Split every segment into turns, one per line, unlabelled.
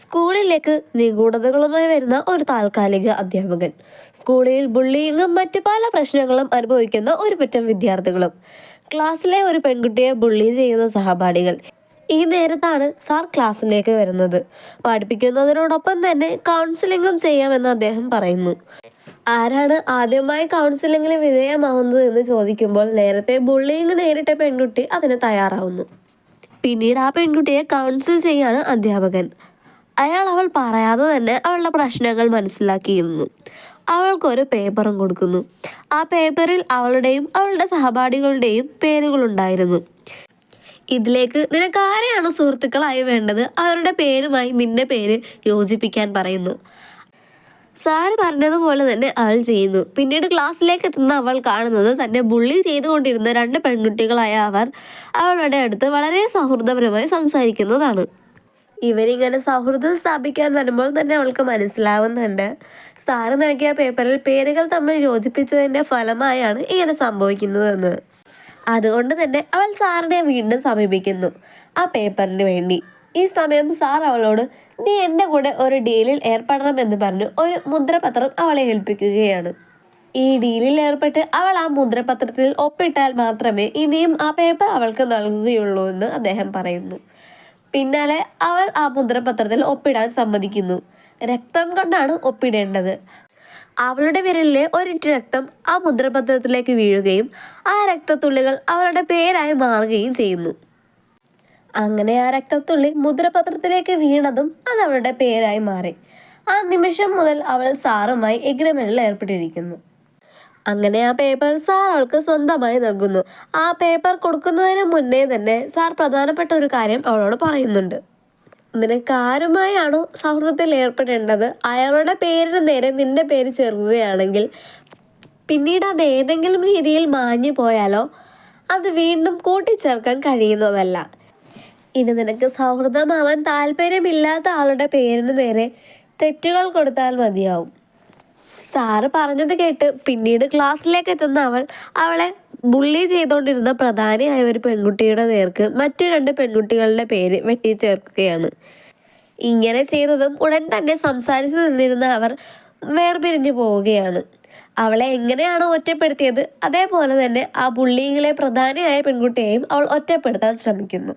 സ്കൂളിലേക്ക് നിഗൂഢതകളുമായി വരുന്ന ഒരു താൽക്കാലിക അധ്യാപകൻ. സ്കൂളിൽ ബുള്ളിയിങ്ങും മറ്റു പല പ്രശ്നങ്ങളും അനുഭവിക്കുന്ന ഒരു പറ്റം വിദ്യാർത്ഥികളും. ക്ലാസ്സിലെ ഒരു പെൺകുട്ടിയെ ബുള്ളി ചെയ്യുന്ന സഹപാഠികൾ. ഈ നേരത്താണ് സാർ ക്ലാസ്സിലേക്ക് വരുന്നത്. പഠിപ്പിക്കുന്നതിനോടൊപ്പം തന്നെ കൗൺസിലിങ്ങും ചെയ്യാമെന്ന് അദ്ദേഹം പറയുന്നു. ആരാണ് ആദ്യമായി കൗൺസിലിങ്ങിന് വിധേയമാവുന്നത് എന്ന് ചോദിക്കുമ്പോൾ നേരത്തെ ബുള്ളിയിങ് നേരിട്ട പെൺകുട്ടി അതിന് തയ്യാറാവുന്നു. പിന്നീട് ആ പെൺകുട്ടിയെ കൗൺസിൽ ചെയ്യാണ് അധ്യാപകൻ. അവൾ പറയാതെ തന്നെ അവളുടെ പ്രശ്നങ്ങൾ മനസ്സിലാക്കിയിരുന്നു. അവൾക്കൊരു പേപ്പറും കൊടുക്കുന്നു. ആ പേപ്പറിൽ അവളുടെയും അവളുടെ സഹപാഠികളുടെയും പേരുകളുണ്ടായിരുന്നു. ഇതിലേക്ക് നിനക്ക് ആരെയാണ് സുഹൃത്തുക്കളായി വേണ്ടത്, അവരുടെ പേരുമായി നിന്റെ പേര് യോജിപ്പിക്കാൻ പറയുന്നു. സാറ് പറഞ്ഞതുപോലെ തന്നെ അവൾ ചെയ്യുന്നു. പിന്നീട് ക്ലാസ്സിലേക്ക് എത്തുന്ന അവൾ കാണുന്നത് തന്നെ ബുള്ളി ചെയ്തുകൊണ്ടിരുന്ന രണ്ട് പെൺകുട്ടികളായ അവർ അവളുടെ അടുത്ത് വളരെ സൗഹൃദപരമായി സംസാരിക്കുന്നതാണ്. ഇവരിങ്ങനെ സൗഹൃദം സ്ഥാപിക്കാൻ വരുമ്പോൾ തന്നെ അവൾക്ക് മനസ്സിലാവുന്നുണ്ട് സാറ് നൽകിയ പേപ്പറിൽ പേരുകൾ തമ്മിൽ യോജിപ്പിച്ചതിൻ്റെ ഫലമായാണ് ഇങ്ങനെ സംഭവിക്കുന്നതെന്ന്. അതുകൊണ്ട് തന്നെ അവൾ സാറിനെ വീണ്ടും സമീപിക്കുന്നു ആ പേപ്പറിന് വേണ്ടി. ഈ സമയം സാർ അവളോട് നീ എൻ്റെ കൂടെ ഒരു ഡീലിൽ ഏർപ്പെടണമെന്ന് പറഞ്ഞു ഒരു മുദ്രപത്രം അവളെ ഏൽപ്പിക്കുകയാണ്. ഈ ഡീലിൽ ഏർപ്പെട്ട് അവൾ ആ മുദ്രപത്രത്തിൽ ഒപ്പിട്ടാൽ മാത്രമേ ഇനിയും ആ പേപ്പർ അവൾക്ക് നൽകുകയുള്ളൂ എന്ന് അദ്ദേഹം പറയുന്നു. പിന്നാലെ അവൾ ആ മുദ്രപത്രത്തിൽ ഒപ്പിടാൻ സമ്മതിക്കുന്നു. രക്തം കൊണ്ടാണ് ഒപ്പിടേണ്ടത്. അവളുടെ വിരലിലെ ഒരിറ്റ് രക്തം ആ മുദ്രപത്രത്തിലേക്ക് വീഴുകയും ആ രക്തത്തുള്ളികൾ അവളുടെ പേരായി മാറുകയും ചെയ്യുന്നു. അങ്ങനെ ആ രക്തത്തുള്ളി മുദ്രപത്രത്തിലേക്ക് വീണതും അത് അവളുടെ പേരായി മാറി. ആ നിമിഷം മുതൽ അവൾ സാറുമായി എഗ്രിമെന്റിൽ ഏർപ്പെട്ടിരിക്കുന്നു. അങ്ങനെ ആ പേപ്പർ സാർ അവൾക്ക് സ്വന്തമായി നൽകുന്നു. ആ പേപ്പർ കൊടുക്കുന്നതിന് മുന്നേ തന്നെ സാർ പ്രധാനപ്പെട്ട ഒരു കാര്യം അവളോട് പറയുന്നുണ്ട്. നിനക്ക് ആരുമായാണോ സൗഹൃദത്തിൽ ഏർപ്പെടേണ്ടത് അയാളുടെ പേരിന് നേരെ നിന്റെ പേര് ചേർക്കുകയാണെങ്കിൽ പിന്നീട് അത് ഏതെങ്കിലും രീതിയിൽ മാഞ്ഞു പോയാലോ അത് വീണ്ടും കൂട്ടിച്ചേർക്കാൻ കഴിയുന്നതല്ല. ഇനി നിനക്ക് സൗഹൃദമാവാൻ താല്പര്യമില്ലാത്ത ആളുടെ പേരിന് നേരെ തെറ്റുകൾ കൊടുത്താൽ മതിയാവും. സാറ് പറഞ്ഞത് കേട്ട് പിന്നീട് ക്ലാസ്സിലേക്ക് എത്തുന്ന അവളെ ബുള്ളി ചെയ്തുകൊണ്ടിരുന്ന പ്രധാനിയായ ഒരു പെൺകുട്ടിയുടെ നേർക്ക് മറ്റു രണ്ട് പെൺകുട്ടികളുടെ പേര് വെട്ടിച്ചേർക്കുകയാണ്. ഇങ്ങനെ ചെയ്തതും ഉടൻ തന്നെ സംസാരിച്ചു നിന്നിരുന്ന അവർ വേർപിരിഞ്ഞു പോവുകയാണ്. അവളെ എങ്ങനെയാണോ ഒറ്റപ്പെടുത്തിയത് അതേപോലെ തന്നെ ആ ബുള്ളിയിങ്ങിലെ പ്രധാനിയായ പെൺകുട്ടിയെയും അവൾ ഒറ്റപ്പെടുത്താൻ ശ്രമിക്കുന്നു.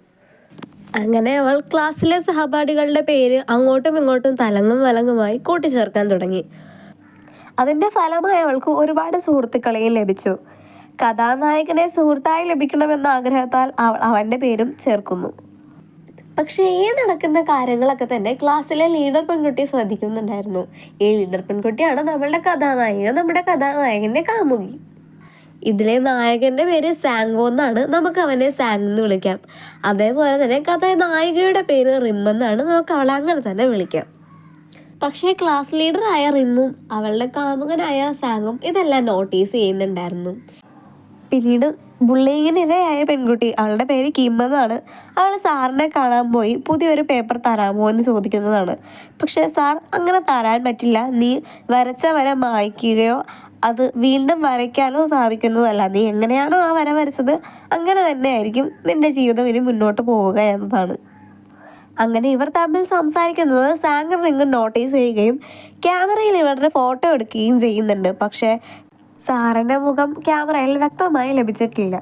അങ്ങനെ അവൾ ക്ലാസ്സിലെ സഹപാഠികളുടെ പേര് അങ്ങോട്ടും ഇങ്ങോട്ടും തലങ്ങും വലങ്ങുമായി കൂട്ടിച്ചേർക്കാൻ തുടങ്ങി. അതിൻ്റെ ഫലമായി അവൾക്ക് ഒരുപാട് സുഹൃത്തുക്കളെയും ലഭിച്ചു. കഥാനായകനെ സുഹൃത്തായി ലഭിക്കണമെന്ന ആഗ്രഹത്താൽ അവൾ അവൻ്റെ പേരും ചേർക്കുന്നു. പക്ഷേ ഈ നടക്കുന്ന കാര്യങ്ങളൊക്കെ തന്നെ ക്ലാസ്സിലെ ലീഡർ പെൺകുട്ടി ശ്രദ്ധിക്കുന്നുണ്ടായിരുന്നു. ഈ ലീഡർ പെൺകുട്ടിയാണ് നമ്മളുടെ കഥാനായിക, നമ്മുടെ കഥാനായകൻ്റെ കാമുകി. ഇതിലെ നായകൻ്റെ പേര് സാങ്കോ എന്നാണ്. നമുക്ക് അവനെ സാങ് എന്ന് വിളിക്കാം. അതേപോലെ തന്നെ കഥാനായികയുടെ പേര് റിം എന്നാണ്. നമുക്ക് അവളെ അങ്ങനെ തന്നെ വിളിക്കാം. പക്ഷേ ക്ലാസ് ലീഡറായ റിമ്മും അവളുടെ കാമുകനായ സാങ്ങും ഇതെല്ലാം നോട്ടീസ് ചെയ്യുന്നുണ്ടായിരുന്നു. പിന്നീട് ബുള്ളിങ്ങിനിരയായ പെൺകുട്ടി, അവളുടെ പേര് കിം എന്നാണ്, അവൾ സാറിനെ കാണാൻ പോയി പുതിയൊരു പേപ്പർ തരാമോ എന്ന് ചോദിക്കുന്നതാണ്. പക്ഷേ സാർ അങ്ങനെ തരാൻ പറ്റില്ല, നീ വരച്ച വര മായ്ക്കുകയോ അത് വീണ്ടും വരയ്ക്കാനോ സാധിക്കുന്നതല്ല, നീ എങ്ങനെയാണോ ആ വര വരച്ചത് അങ്ങനെ തന്നെ ആയിരിക്കും നിൻ്റെ ജീവിതം ഇനി മുന്നോട്ട് പോവുക എന്നതാണ്. അങ്ങനെ ഇവർ തമ്മിൽ സംസാരിക്കുന്നത് സാങ്ങും റിങ്ങും നോട്ടീസ് ചെയ്യുകയും ക്യാമറയിൽ ഇവരുടെ ഫോട്ടോ എടുക്കുകയും ചെയ്യുന്നുണ്ട്. പക്ഷേ സാറിൻ്റെ മുഖം ക്യാമറയിൽ വ്യക്തമായി ലഭിച്ചിട്ടില്ല.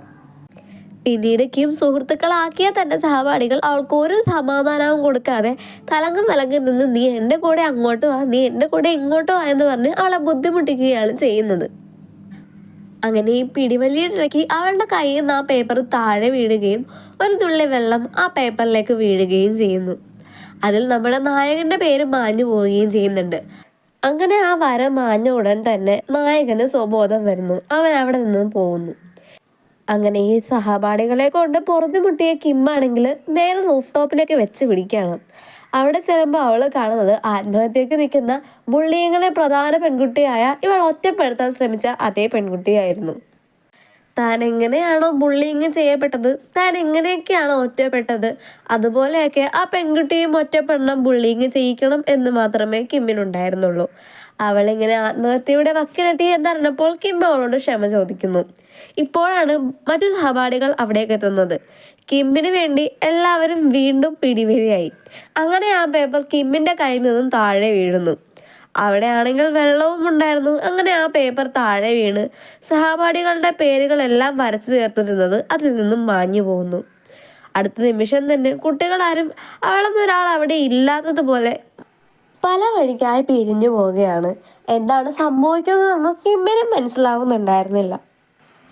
പിന്നീട് കിം സുഹൃത്തുക്കളാക്കിയ തൻ്റെ സഹപാഠികൾ അവൾക്ക് ഒരു സമാധാനവും കൊടുക്കാതെ തലങ്ങും വിലങ്ങും നിന്ന് നീ എൻ്റെ കൂടെ അങ്ങോട്ട് വാ, നീ എൻ്റെ കൂടെ ഇങ്ങോട്ട് വാ എന്ന് പറഞ്ഞ് അവളെ ബുദ്ധിമുട്ടിക്കുകയാണ് ചെയ്യുന്നത്. അങ്ങനെ ഈ പിടിവലിയിടയ്ക്ക് അവളുടെ കയ്യിൽ നിന്ന് ആ പേപ്പർ താഴെ വീഴുകയും ഒരു തുള്ളി വെള്ളം ആ പേപ്പറിലേക്ക് വീഴുകയും ചെയ്യുന്നു. അതിൽ നമ്മുടെ നായകൻ്റെ പേര് മാഞ്ഞു പോവുകയും ചെയ്യുന്നുണ്ട്. അങ്ങനെ ആ വര മാഞ്ഞ ഉടൻ തന്നെ നായകന് സ്വബോധം വരുന്നു. അവൻ അവിടെ നിന്നും പോകുന്നു. അങ്ങനെ ഈ സഹപാഠികളെ കൊണ്ട് പൊറുതിമുട്ടിയ കിമ്മാണെങ്കിൽ നേരെ റൂഫ് ടോപ്പിലേക്ക് വെച്ച് പിടിക്കുകയാണ്. അവിടെ ചെല്ലുമ്പോൾ അവൾ കാണുന്നത് ആത്മഹത്യക്ക് നിൽക്കുന്ന ബുള്ളിയിങ്ങിലെ പ്രധാന പെൺകുട്ടിയായ ഇവൾ ഒറ്റപ്പെടുത്താൻ ശ്രമിച്ച അതേ പെൺകുട്ടിയായിരുന്നു. താൻ എങ്ങനെയാണോ ബുള്ളിയിങ് ചെയ്യപ്പെട്ടത്, താൻ എങ്ങനെയൊക്കെയാണോ ഒറ്റപ്പെട്ടത്, അതുപോലെയൊക്കെ ആ പെൺകുട്ടിയും ഒറ്റപ്പെടണം, ബുള്ളിയിങ് ചെയ്യിക്കണം എന്ന് മാത്രമേ കിമ്മിനുണ്ടായിരുന്നുള്ളൂ. അവളിങ്ങനെ ആത്മഹത്യയുടെ വക്കിലെത്തി എന്നറിഞ്ഞപ്പോൾ കിം അവളോട് ക്ഷമ ചോദിക്കുന്നു. ഇപ്പോഴാണ് മറ്റു സഹപാഠികൾ അവിടേക്ക് എത്തുന്നത്. കിമ്മിന് വേണ്ടി എല്ലാവരും വീണ്ടും പിടിവലിയായി. അങ്ങനെ ആ പേപ്പർ കിമ്മിൻ്റെ കയ്യിൽ നിന്നും താഴെ വീഴുന്നു. അവിടെ ആണെങ്കിൽ വെള്ളവും ഉണ്ടായിരുന്നു. അങ്ങനെ ആ പേപ്പർ താഴെ വീണ് സഹപാഠികളുടെ പേരുകളെല്ലാം വരച്ചു ചേർത്തിരുന്നത് അതിൽ നിന്നും മാഞ്ഞു പോകുന്നു. അടുത്ത നിമിഷം തന്നെ കുട്ടികളാരും അവളെന്നൊരാൾ അവിടെ ഇല്ലാത്തതുപോലെ പല വഴിക്കായി പിരിഞ്ഞു പോവുകയാണ്. എന്താണ് സംഭവിക്കുന്നതെന്ന് കിമ്മിനും മനസ്സിലാവുന്നുണ്ടായിരുന്നില്ല.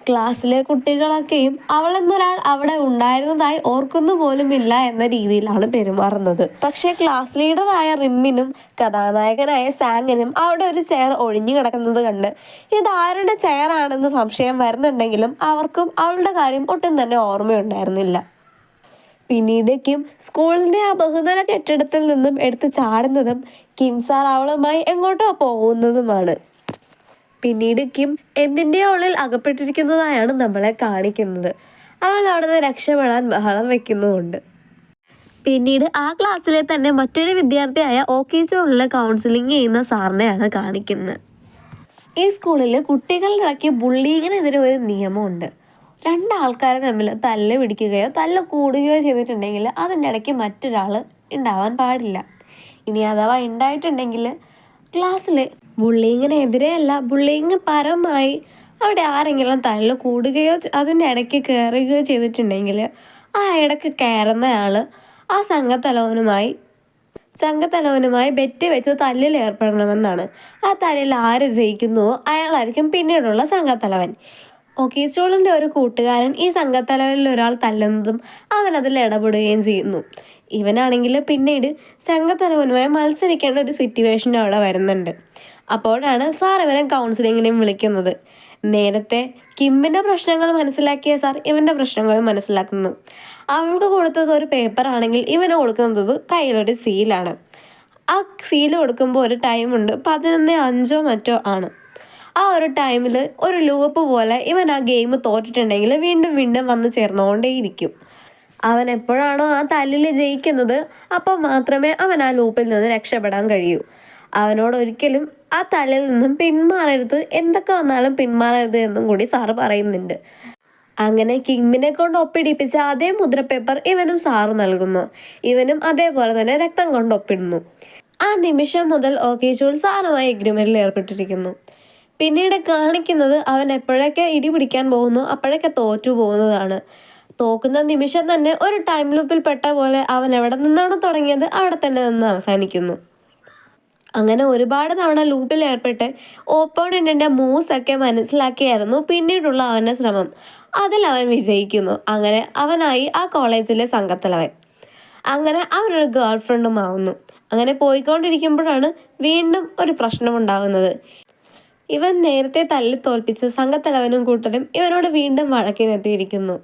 ക്ലാസ്സിലെ കുട്ടികളൊക്കെയും അവളെന്നൊരാൾ അവിടെ ഉണ്ടായിരുന്നതായി ഓർക്കുന്നു പോലുമില്ല എന്ന രീതിയിലാണ് പെരുമാറുന്നത്. പക്ഷേ ക്ലാസ് ലീഡറായ റിമ്മിനും കഥാനായകനായ സാങ്ങിനും അവിടെ ഒരു ചെയർ ഒഴിഞ്ഞു കിടക്കുന്നത് കണ്ട് ഇതാരുടെ ചെയറാണെന്ന് സംശയം വരുന്നുണ്ടെങ്കിലും അവർക്കും അവളുടെ കാര്യം ഒട്ടും തന്നെ ഓർമ്മയുണ്ടായിരുന്നില്ല. പിന്നീട് കിം സ്കൂളിൻ്റെ ആ ബഹുതല കെട്ടിടത്തിൽ നിന്നും എടുത്ത് ചാടുന്നതും കിം സാർ അവളുമായി എങ്ങോട്ടോ പോകുന്നതുമാണ്. പിന്നീട് കിം എന്തിൻ്റെയോ ഉള്ളിൽ അകപ്പെട്ടിരിക്കുന്നതായാണ് നമ്മളെ കാണിക്കുന്നത്. അവൾ അവിടെ നിന്ന് രക്ഷപ്പെടാൻ ബഹളം വെക്കുന്നുമുണ്ട്. പിന്നീട് ആ ക്ലാസ്സിലെ തന്നെ മറ്റൊരു വിദ്യാർത്ഥിയായ ഓക്കീച്ചോണിൽ കൗൺസിലിംഗ് ചെയ്യുന്ന സാറിനെയാണ് കാണിക്കുന്നത്. ഈ സ്കൂളിൽ കുട്ടികളുടെ ഇടയ്ക്ക് ബുള്ളിങ്ങിനെതിരെ ഒരു നിയമമുണ്ട്. രണ്ടാൾക്കാർ തമ്മിൽ തല്ല് പിടിക്കുകയോ തല്ല് കൂടുകയോ ചെയ്തിട്ടുണ്ടെങ്കിൽ അതിൻ്റെ ഇടയ്ക്ക് മറ്റൊരാൾ ഉണ്ടാവാൻ പാടില്ല. ഇനി അഥവാ ഉണ്ടായിട്ടുണ്ടെങ്കിൽ ക്ലാസ്സിൽ ബുള്ളിങ്ങിനെതിരെയല്ല, ബുള്ളിങ് പരമായി അവിടെ ആരെങ്കിലും തല്ല് കൂടുകയോ അതിൻ്റെ ഇടയ്ക്ക് കയറുകയോ ചെയ്തിട്ടുണ്ടെങ്കിൽ ആ ഇടയ്ക്ക് കയറുന്നയാൾ ആ സംഘത്തലവനുമായി ബെറ്റ് വെച്ച് തല്ലിൽ ഏർപ്പെടണമെന്നാണ്. ആ തല്ലിൽ ആര് ജയിക്കുന്നുവോ അയാളായിരിക്കും പിന്നീടുള്ള സംഘത്തലവൻ. ഓക്കീസ്റ്റോളിൻ്റെ ഒരു കൂട്ടുകാരൻ ഈ സംഘത്തലവനിൽ ഒരാൾ തല്ലുന്നതും അവൻ അതിൽ ഇടപെടുകയും ചെയ്യുന്നു. ഇവനാണെങ്കിൽ പിന്നീട് സംഘത്തലവനുമായി മത്സരിക്കേണ്ട ഒരു സിറ്റുവേഷൻ അവിടെ വരുന്നുണ്ട്. അപ്പോഴാണ് സാർ ഇവനെ കൗൺസിലിങ്ങിനും വിളിക്കുന്നത്. നേരത്തെ കിമ്മിൻ്റെ പ്രശ്നങ്ങൾ മനസ്സിലാക്കിയ സാർ ഇവൻ്റെ പ്രശ്നങ്ങൾ മനസ്സിലാക്കുന്നു. അവൾക്ക് കൊടുത്തത് ഒരു പേപ്പർ ആണെങ്കിൽ ഇവന് കൊടുക്കുന്നത് കയ്യിലൊരു സീലാണ്. ആ സീല് കൊടുക്കുമ്പോൾ ഒരു ടൈമുണ്ട്, 11:05 മറ്റോ ആണ്. ആ ഒരു ടൈമിൽ ഒരു ലൂപ്പ് പോലെ ഇവൻ ആ ഗെയിം തോറ്റിട്ടുണ്ടെങ്കിൽ വീണ്ടും വീണ്ടും വന്ന് ചേർന്നുകൊണ്ടേയിരിക്കും. അവൻ എപ്പോഴാണോ ആ തല്ലിൽ ജയിക്കുന്നത് അപ്പോൾ മാത്രമേ അവൻ ആ ലൂപ്പിൽ നിന്ന് രക്ഷപ്പെടാൻ കഴിയൂ. അവനോട് ഒരിക്കലും ആ തല്ലിൽ നിന്നും പിന്മാറരുത്, എന്തൊക്കെ വന്നാലും പിന്മാറരുത് എന്നും കൂടി സാറ് പറയുന്നുണ്ട്. അങ്ങനെ കിമ്മിനെ കൊണ്ട് ഒപ്പിടിപ്പിച്ച അതേ മുദ്രപ്പേപ്പർ ഇവനും സാറ് നൽകുന്നു. ഇവനും അതേപോലെ തന്നെ രക്തം കൊണ്ട് ഒപ്പിടുന്നു. ആ നിമിഷം മുതൽ ഓക്കീച്ചോൾ സാറുമായി എഗ്രിമെന്റിൽ ഏർപ്പെട്ടിരിക്കുന്നു. പിന്നീട് കാണിക്കുന്നത് അവൻ എപ്പോഴൊക്കെ ഇടി പിടിക്കാൻ പോകുന്നു അപ്പോഴൊക്കെ തോറ്റു പോകുന്നതാണ്. തോക്കുന്ന നിമിഷം തന്നെ ഒരു ടൈം ലൂപ്പിൽ പെട്ട പോലെ അവൻ എവിടെ നിന്നാണ് തുടങ്ങിയത് അവിടെ തന്നെ നിന്ന് അവസാനിക്കുന്നു. അങ്ങനെ ഒരുപാട് തവണ ലൂപ്പിൽ ഏർപ്പെട്ട് ഓപ്പോണൻറ്റിൻ്റെ മൂവ്സൊക്കെ മനസ്സിലാക്കിയായിരുന്നു പിന്നീടുള്ള അവൻ്റെ ശ്രമം. അതിൽ അവൻ വിജയിക്കുന്നു. അങ്ങനെ അവനായി ആ കോളേജിലെ സംഘത്തലവൻ. അങ്ങനെ അവനൊരു ഗേൾ ഫ്രണ്ടും ആവുന്നു. അങ്ങനെ പോയിക്കൊണ്ടിരിക്കുമ്പോഴാണ് വീണ്ടും ഒരു പ്രശ്നമുണ്ടാകുന്നത്. ഇവൻ നേരത്തെ തല്ലി തോൽപ്പിച്ച് സംഘത്തലവനും കൂട്ടരും ഇവനോട് വീണ്ടും വഴക്കിനെത്തിയിരിക്കുന്നു.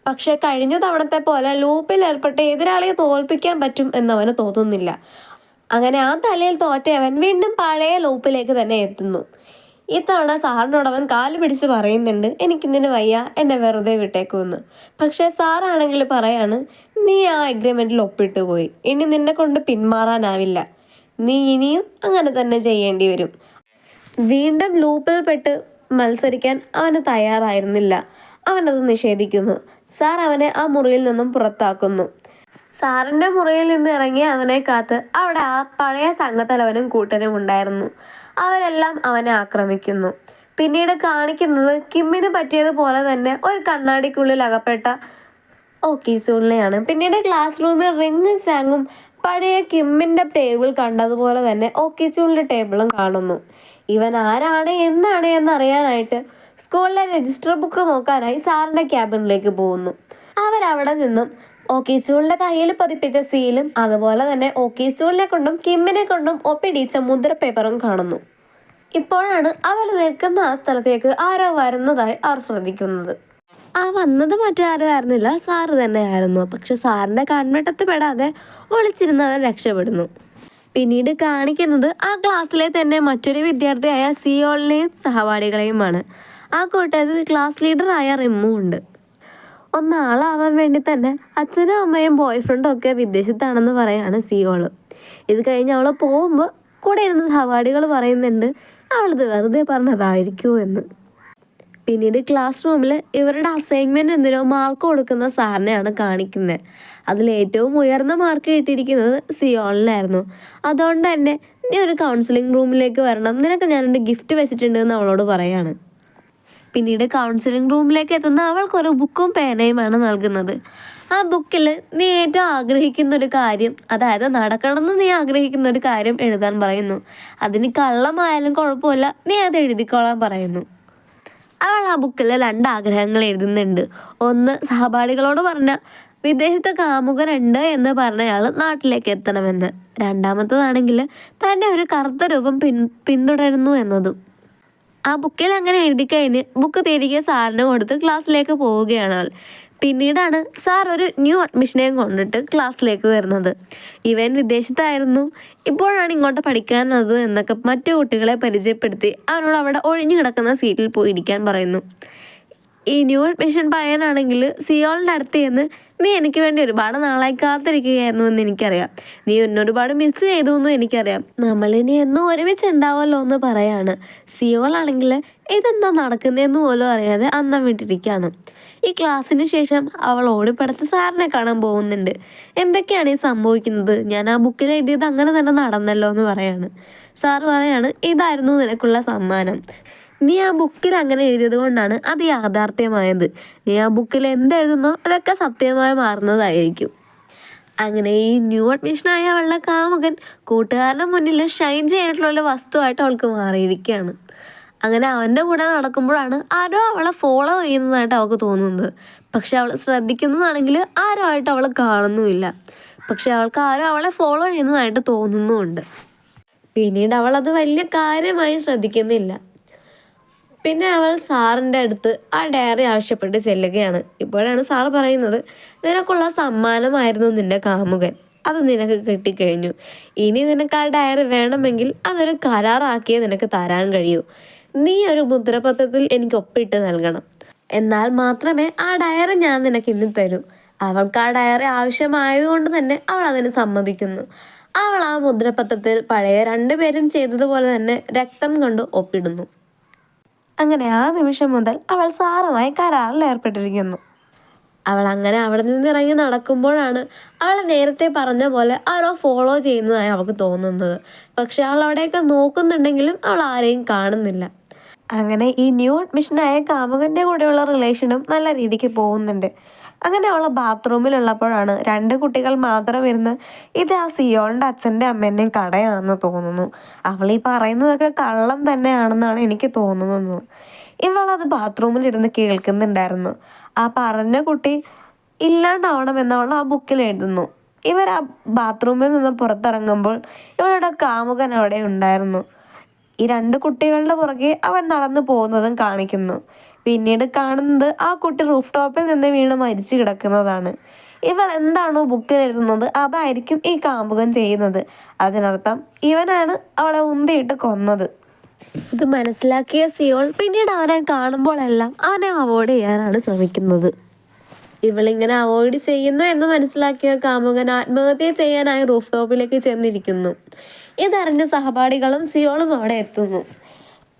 പക്ഷെ കഴിഞ്ഞ തവണത്തെ പോലെ ലൂപ്പിൽ ഏർപ്പെട്ട് എതിരാളിയെ തോൽപ്പിക്കാൻ പറ്റും എന്നവന് തോന്നുന്നില്ല. അങ്ങനെ ആ തലയിൽ തോറ്റവൻ വീണ്ടും പഴയ ലൂപ്പിലേക്ക് തന്നെ എത്തുന്നു. ഇത്തവണ സാറിനോട് അവൻ കാല് പിടിച്ച് പറയുന്നുണ്ട്, എനിക്കിന്നിന് വയ്യ, എന്നെ വെറുതെ വിട്ടേക്കുമെന്ന്. പക്ഷേ സാറാണെങ്കിൽ പറയാണ്, നീ ആ എഗ്രിമെൻറ്റിൽ ഒപ്പിട്ട് പോയി, ഇനി നിന്നെ കൊണ്ട് പിന്മാറാനാവില്ല, നീ ഇനിയും അങ്ങനെ തന്നെ ചെയ്യേണ്ടി വരും. വീണ്ടും ലൂപ്പിൽ പെട്ട് മത്സരിക്കാൻ അവന് തയ്യാറായിരുന്നില്ല. അവനത് നിഷേധിക്കുന്നു. സാർ അവനെ ആ മുറിയിൽ നിന്നും പുറത്താക്കുന്നു. സാറിൻ്റെ മുറിയിൽ നിന്ന് ഇറങ്ങി അവനെ കാത്ത് അവിടെ ആ പഴയ സംഘത്തലവനും കൂട്ടരും ഉണ്ടായിരുന്നു. അവരെല്ലാം അവനെ ആക്രമിക്കുന്നു. പിന്നീട് കാണിക്കുന്നത് കിമ്മിന് പറ്റിയതുപോലെ തന്നെ ഒരു കണ്ണാടിക്കുള്ളിൽ അകപ്പെട്ട ഓക്കീച്ചോണിനെയാണ്. പിന്നീട് ക്ലാസ് റൂമിൽ റിങ്ങും സാങ്ങും പഴയ കിമ്മിൻ്റെ ടേബിൾ കണ്ടതുപോലെ തന്നെ ഓക്കീച്ചോണിൻ്റെ ടേബിളും കാണുന്നു. ഇവൻ ആരാണ് എന്നാണ് എന്നറിയാനായിട്ട് സ്കൂളിലെ രജിസ്റ്റർ ബുക്ക് നോക്കാനായി സാറിൻ്റെ ക്യാബിനിലേക്ക് പോകുന്നു. അവരവിടെ നിന്നും ഓക്കീച്ചോണിൻ്റെ കയ്യിൽ പതിപ്പിച്ച സീലും അതുപോലെ തന്നെ ഓക്കീച്ചോണിനെ കൊണ്ടും കിമ്മിനെ കൊണ്ടും ഒപ്പിടിച്ച മുദ്രപ്പേപ്പറും കാണുന്നു. ഇപ്പോഴാണ് അവർ നിൽക്കുന്ന ആ സ്ഥലത്തേക്ക് ആരോ വരുന്നതായി അവർ ശ്രദ്ധിക്കുന്നത്. ആ വന്നത് മറ്റാരും ആയിരുന്നില്ല, സാറ് തന്നെയായിരുന്നു. പക്ഷെ സാറിൻ്റെ കൺവെട്ടത്ത് പെടാതെ ഒളിച്ചിരുന്നവർ രക്ഷപ്പെടുന്നു. പിന്നീട് കാണിക്കുന്നത് ആ ക്ലാസ്സിലെ തന്നെ മറ്റൊരു വിദ്യാർത്ഥിയായ സിയോളിനെയും സഹപാഠികളെയുമാണ്. ആ കൂട്ടത്തിൽ ക്ലാസ് ലീഡറായ റിമ്മും ഉണ്ട്. ഒന്നാളാവാൻ വേണ്ടി തന്നെ അച്ഛനും അമ്മയും ബോയ് ഫ്രണ്ടും ഒക്കെ വിദേശത്താണെന്ന് പറയാണ് സിയോള്. ഇത് കഴിഞ്ഞ് അവൾ പോകുമ്പോൾ കൂടെ ഇരുന്ന് സഹപാഠികൾ പറയുന്നുണ്ട്, അവളിത് വെറുതെ പറഞ്ഞതായിരിക്കുമോ എന്ന്. പിന്നീട് ക്ലാസ് റൂമിൽ ഇവരുടെ അസൈൻമെൻറ്റ് എന്തിനോ മാർക്ക് കൊടുക്കുന്ന സാറിനെയാണ് കാണിക്കുന്നത്. അതിൽ ഏറ്റവും ഉയർന്ന മാർക്ക് കിട്ടിയിരിക്കുന്നത് സിയോളിനായിരുന്നു. അതുകൊണ്ട് തന്നെ നീ ഒരു കൗൺസിലിംഗ് റൂമിലേക്ക് വരണം, നിനക്ക് ഞാനൊരു ഗിഫ്റ്റ് വെച്ചിട്ടുണ്ട് എന്ന് അവളോട് പറയാണ്. പിന്നീട് കൗൺസിലിംഗ് റൂമിലേക്ക് എത്തുന്ന അവൾക്കൊരു ബുക്കും പേനയുമാണ് നൽകുന്നത്. ആ ബുക്കിൽ നീ ഏറ്റവും ആഗ്രഹിക്കുന്ന ഒരു കാര്യം, അതായത് നടക്കണമെന്ന് നീ ആഗ്രഹിക്കുന്ന ഒരു കാര്യം എഴുതാൻ പറയുന്നു. അതിന് കള്ളമായാലും കുഴപ്പമില്ല, നീ അത് എഴുതിക്കോളാൻ പറയുന്നു. അവൾ ആ ബുക്കിൽ 2 ആഗ്രഹങ്ങൾ എഴുതുന്നുണ്ട്. ഒന്ന്, സഹപാഠികളോട് പറഞ്ഞ വിദേശത്ത് കാമുകനുണ്ട് എന്ന് പറഞ്ഞയാൾ നാട്ടിലേക്ക് എത്തണമെന്ന്. രണ്ടാമത്തതാണെങ്കിൽ തൻ്റെ ഒരു കറുത്ത രൂപം പിന്തുടരുന്നു എന്നതും. ആ ബുക്കിൽ അങ്ങനെ എഴുതി കഴിഞ്ഞ് ബുക്ക് തിരികെ സാറിന് കൊടുത്ത് ക്ലാസ്സിലേക്ക് പോവുകയാണ് ആൾ. പിന്നീടാണ് സാർ ഒരു ന്യൂ അഡ്മിഷനെയും കൊണ്ടിട്ട് ക്ലാസ്സിലേക്ക് വരുന്നത്. ഇവൻ വിദേശത്തായിരുന്നു, ഇപ്പോഴാണ് ഇങ്ങോട്ട് പഠിക്കാനത് എന്നൊക്കെ മറ്റു കുട്ടികളെ പരിചയപ്പെടുത്തി അവനോട് അവിടെ ഒഴിഞ്ഞു കിടക്കുന്ന സീറ്റിൽ പോയി ഇരിക്കാൻ പറയുന്നു. ഈ ന്യൂ അഡ്മിഷൻ പയ്യനാണെങ്കിൽ സിയോളിൻ്റെ അടുത്ത് ചെന്ന്, നീ എനിക്ക് വേണ്ടി ഒരുപാട് നാളായി കാത്തിരിക്കുകയായിരുന്നു എന്ന് എനിക്കറിയാം, നീ എന്നെ ഒരുപാട് മിസ് ചെയ്തു എന്നും എനിക്കറിയാം, നമ്മളിനി എന്നും ഒരുമിച്ച് ഉണ്ടാവുമല്ലോ എന്ന് പറയാണ്. സിയോളാണെങ്കിൽ ഇതെന്താ നടക്കുന്നതെന്ന് പോലും അറിയാതെ അന്നം വിട്ടിരിക്കുകയാണ്. ഈ ക്ലാസ്സിന് ശേഷം അവൾ ഓടിപ്പടച്ച് സാറിനെ കാണാൻ പോകുന്നുണ്ട്. എന്തൊക്കെയാണ് ഈ സംഭവിക്കുന്നത്, ഞാൻ ആ ബുക്കിൽ എഴുതിയത് അങ്ങനെ തന്നെ നടന്നല്ലോ എന്ന് പറയാണ്. സാറ് പറയാണ്, ഇതായിരുന്നു നിനക്കുള്ള സമ്മാനം, നീ ആ ബുക്കിൽ അങ്ങനെ എഴുതിയത് കൊണ്ടാണ് അത് യാഥാർത്ഥ്യമായത്, നീ ആ ബുക്കിൽ എന്തെഴുതുന്നോ അതൊക്കെ സത്യമായി മാറുന്നതായിരിക്കും. അങ്ങനെ ഈ ന്യൂ അഡ്മിഷനായ അവളുടെ കാമുകൻ കൂട്ടുകാരുടെ മുന്നിൽ ഷൈൻ ചെയ്യാനായിട്ടുള്ള വസ്തുവായിട്ട് അവൾക്ക് മാറിയിരിക്കുകയാണ്. അങ്ങനെ അവൻ്റെ കൂടെ നടക്കുമ്പോഴാണ് ആരോ അവളെ ഫോളോ ചെയ്യുന്നതായിട്ട് അവൾക്ക് തോന്നുന്നത്. പക്ഷെ അവൾ ശ്രദ്ധിക്കുന്നതാണെങ്കിൽ ആരോ ആയിട്ട് അവൾ കാണുന്നുമില്ല. പക്ഷെ അവൾക്ക് ആരോ അവളെ ഫോളോ ചെയ്യുന്നതായിട്ട് തോന്നുന്നുമുണ്ട്. പിന്നീട് അവളത് വലിയ കാര്യമായി ശ്രദ്ധിക്കുന്നില്ല. പിന്നെ അവൾ സാറിൻ്റെ അടുത്ത് ആ ഡയറി ആവശ്യപ്പെട്ട് ചെല്ലുകയാണ്. ഇപ്പോഴാണ് സാറ് പറയുന്നത്, നിനക്കുള്ള സമ്മാനമായിരുന്നു നിൻ്റെ കാമുകൻ, അത് നിനക്ക് കിട്ടിക്കഴിഞ്ഞു. ഇനി നിനക്ക് ആ ഡയറി വേണമെങ്കിൽ അതൊരു കരാറാക്കിയേ നിനക്ക് തരാൻ കഴിയൂ. നീ ഒരു മുദ്രപത്രത്തിൽ എനിക്ക് ഒപ്പിട്ട് നൽകണം, എന്നാൽ മാത്രമേ ആ ഡയറി ഞാൻ നിനക്ക് ഇന്ന് തരൂ. അവൾക്ക് ആ ഡയറി ആവശ്യമായതുകൊണ്ട് തന്നെ അവൾ അതിന് സമ്മതിക്കുന്നു. അവൾ ആ മുദ്രപത്രത്തിൽ പഴയ 2 പേരും ചെയ്തതുപോലെ തന്നെ രക്തം കൊണ്ട് ഒപ്പിടുന്നു. അങ്ങനെ ആ നിമിഷം മുതൽ അവൾ സാറുമായി കരാറിൽ ഏർപ്പെട്ടിരിക്കുന്നു. അവൾ അങ്ങനെ അവിടെ നിന്ന് ഇറങ്ങി നടക്കുമ്പോഴാണ് അവൾ നേരത്തെ പറഞ്ഞ പോലെ ആരോ ഫോളോ ചെയ്യുന്നതായി അവൾക്ക് തോന്നുന്നത്. പക്ഷെ അവൾ അവിടെയൊക്കെ നോക്കുന്നുണ്ടെങ്കിലും അവൾ ആരെയും കാണുന്നില്ല. അങ്ങനെ ഈ ന്യൂ അഡ്മിഷനായ കാമുകൻ്റെ കൂടെയുള്ള റിലേഷനും നല്ല രീതിക്ക് പോകുന്നുണ്ട്. അങ്ങനെ അവൾ ബാത്റൂമിലുള്ളപ്പോഴാണ് 2 കുട്ടികൾ മാത്രം ഇരുന്ന്, ഇത് ആ സിയോളിൻ്റെ അച്ഛൻ്റെ അമ്മേൻ്റെയും കടയാണെന്ന് തോന്നുന്നു, അവൾ ഈ പറയുന്നതൊക്കെ കള്ളം തന്നെയാണെന്നാണ് എനിക്ക് തോന്നുന്നത്. ഇവളത് ബാത്റൂമിലിരുന്ന് കേൾക്കുന്നുണ്ടായിരുന്നു. ആ പറഞ്ഞ കുട്ടി ഇല്ലാണ്ടാവണമെന്നവൾ ആ ബുക്കിൽ എഴുതുന്നു. ഇവർ ആ ബാത്റൂമിൽ നിന്ന് പുറത്തിറങ്ങുമ്പോൾ ഇവളുടെ കാമുകൻ അവിടെ ഉണ്ടായിരുന്നു. ഈ 2 കുട്ടികളുടെ പുറകെ അവൻ നടന്നു പോകുന്നതും കാണിക്കുന്നു. പിന്നീട് കാണുന്നത് ആ കുട്ടി റൂഫ് ടോപ്പിൽ നിന്ന് വീണ് മരിച്ചു കിടക്കുന്നതാണ്. ഇവൾ എന്താണോ ബുക്കിൽ എഴുതുന്നത് അതായിരിക്കും ഈ കാമുകൻ ചെയ്യുന്നത്. അതിനർത്ഥം ഇവനാണ് അവളെ ഉന്തിയിട്ട് കൊന്നത്. ഇത് മനസ്സിലാക്കിയ സിയോൾ പിന്നീട് അവനെ കാണുമ്പോഴെല്ലാം അവനെ അവോയ്ഡ് ചെയ്യാനാണ് ശ്രമിക്കുന്നത്. ഇവളിങ്ങനെ അവോയ്ഡ് ചെയ്യുന്നു എന്ന് മനസ്സിലാക്കിയ കാമുകൻ ആത്മഹത്യ ചെയ്യാനായി റൂഫ് ടോപ്പിലേക്ക് ചെന്നിരിക്കുന്നു. ഇതറിഞ്ഞ സഹപാഠികളും സിയോളും അവിടെ എത്തുന്നു.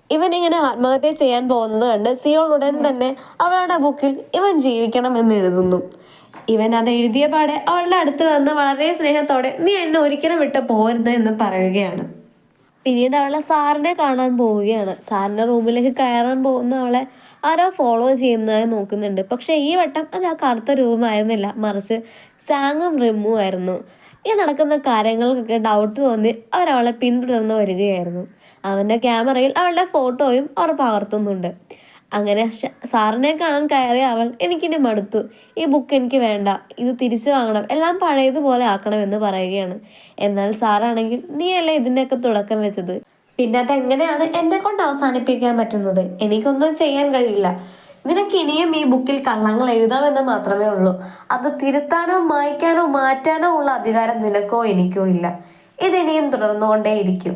ഇവനിങ്ങനെ ആത്മഹത്യ ചെയ്യാൻ പോകുന്നത് കണ്ട് സിയോൾ ഉടൻ തന്നെ അവളുടെ ബുക്കിൽ ഇവൻ ജീവിക്കണം എന്ന് എഴുതുന്നു. ഇവൻ അത് എഴുതിയ പാടെ അവളുടെ അടുത്ത് വന്ന് വളരെ സ്നേഹത്തോടെ, നീ എന്നെ ഒരിക്കലും വിട്ട് പോരുത് എന്ന് പറയുകയാണ്. പിന്നീട് അവളെ സാറിനെ കാണാൻ പോവുകയാണ്. സാറിൻ്റെ റൂമിലേക്ക് കയറാൻ പോകുന്ന അവളെ ആരോ ഫോളോ ചെയ്യുന്നതായി നോക്കുന്നുണ്ട്. പക്ഷേ ഈ വട്ടം അത് ആ കറുത്ത രൂപമായിരുന്നില്ല, മറിച്ച് സാങ്ങും റിമ്മു ആയിരുന്നു. ഈ നടക്കുന്ന കാര്യങ്ങൾക്കൊക്കെ ഡൗട്ട് തോന്നി അവരവളെ പിന്തുടർന്ന് വരികയായിരുന്നു. അവൻ്റെ ക്യാമറയിൽ അവളുടെ ഫോട്ടോയും അവർ പകർത്തുന്നുണ്ട്. അങ്ങനെ സാറിനെ കാണാൻ കയറിയ അവൾ, എനിക്കിനി മടുത്തു, ഈ ബുക്ക് എനിക്ക് വേണ്ട, ഇത് തിരിച്ചു വാങ്ങണം, എല്ലാം പഴയതുപോലെ ആക്കണമെന്ന് പറയുകയാണ്. എന്നാൽ സാറാണെങ്കിൽ, നീയല്ലേ ഇതിൻ്റെയൊക്കെ തുടക്കം വെച്ചത്, പിന്നെ അതെങ്ങനെയാണ് എന്നെ കൊണ്ട് അവസാനിപ്പിക്കാൻ പറ്റുന്നത്, എനിക്കൊന്നും ചെയ്യാൻ കഴിയില്ല, നിനക്ക് ഇനിയും ഈ ബുക്കിൽ കള്ളങ്ങൾ എഴുതാമെന്ന് മാത്രമേ ഉള്ളൂ, അത് തിരുത്താനോ മായ്ക്കാനോ മാറ്റാനോ ഉള്ള അധികാരം നിനക്കോ എനിക്കോ ഇല്ല, ഇതിനിയും തുടർന്നുകൊണ്ടേയിരിക്കും.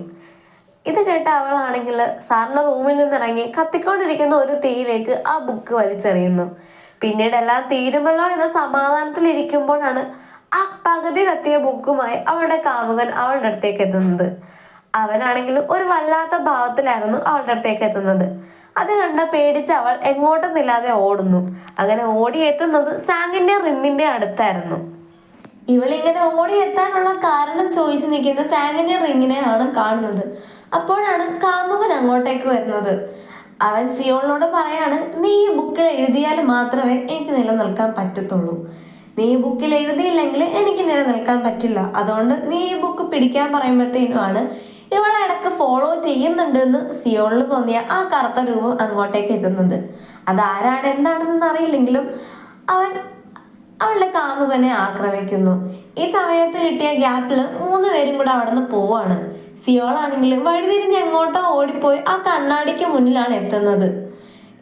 ഇത് കേട്ട അവളാണെങ്കിൽ സാറിൻ്റെ റൂമിൽ നിന്നിറങ്ങി കത്തിക്കൊണ്ടിരിക്കുന്ന ഒരു തീയിലേക്ക് ആ ബുക്ക് വലിച്ചെറിയുന്നു. പിന്നീട് എല്ലാം തീരുമല്ലോ എന്ന സമാധാനത്തിലിരിക്കുമ്പോഴാണ് ആ പകുതി കത്തിയ ബുക്കുമായി അവളുടെ കാമുകൻ അവളുടെ അടുത്തേക്ക് എത്തുന്നത്. അവനാണെങ്കിൽ ഒരു വല്ലാത്ത ഭാവത്തിലായിരുന്നു അവളുടെ അടുത്തേക്ക് എത്തുന്നത്. അത് കണ്ട പേടിച്ച് അവൾ എങ്ങോട്ടെന്നില്ലാതെ ഓടുന്നു. അങ്ങനെ ഓടിയെത്തുന്നത് സാങ്ങിന്റെ റിമ്മിന്റെ അടുത്തായിരുന്നു. ഇവളിങ്ങനെ ഓടിയെത്താനുള്ള കാരണം ചോദിച്ചു നിൽക്കുന്ന സാങ്ങിന്റെ റിങ്ങിനെയാണ് കാണുന്നത്. അപ്പോഴാണ് കാമുകൻ അങ്ങോട്ടേക്ക് വരുന്നത്. അവൻ സിയോളിനോട് പറയാണ്, നീ ഈ ബുക്കിൽ എഴുതിയാൽ മാത്രമേ എനിക്ക് നിലനിൽക്കാൻ പറ്റത്തുള്ളൂ. നീ ഈ ബുക്കിൽ എഴുതിയില്ലെങ്കിൽ എനിക്ക് നിലനിൽക്കാൻ പറ്റില്ല. അതുകൊണ്ട് നീ ഈ ബുക്ക് പിടിക്കാൻ പറയുമ്പോഴത്തേനുമാണ് ഇവളെ ഇടക്ക് ഫോളോ ചെയ്യുന്നുണ്ടെന്ന് സിയോളിന് തോന്നിയ ആ കറുത്ത രൂപം അങ്ങോട്ടേക്ക് എത്തുന്നത്. അതാരാണ് എന്താണെന്ന് അറിയില്ലെങ്കിലും അവൻ അവളുടെ കാമുകനെ ആക്രമിക്കുന്നു. ഈ സമയത്ത് കിട്ടിയ ഗ്യാപ്പിൽ 3 പേരും കൂടെ അവിടെ നിന്ന് പോവാണ്. സിയോളാണെങ്കിലും വഴിതിരിഞ്ഞ് എങ്ങോട്ടോ ഓടിപ്പോയി ആ കണ്ണാടിക്ക് മുന്നിലാണ് എത്തുന്നത്.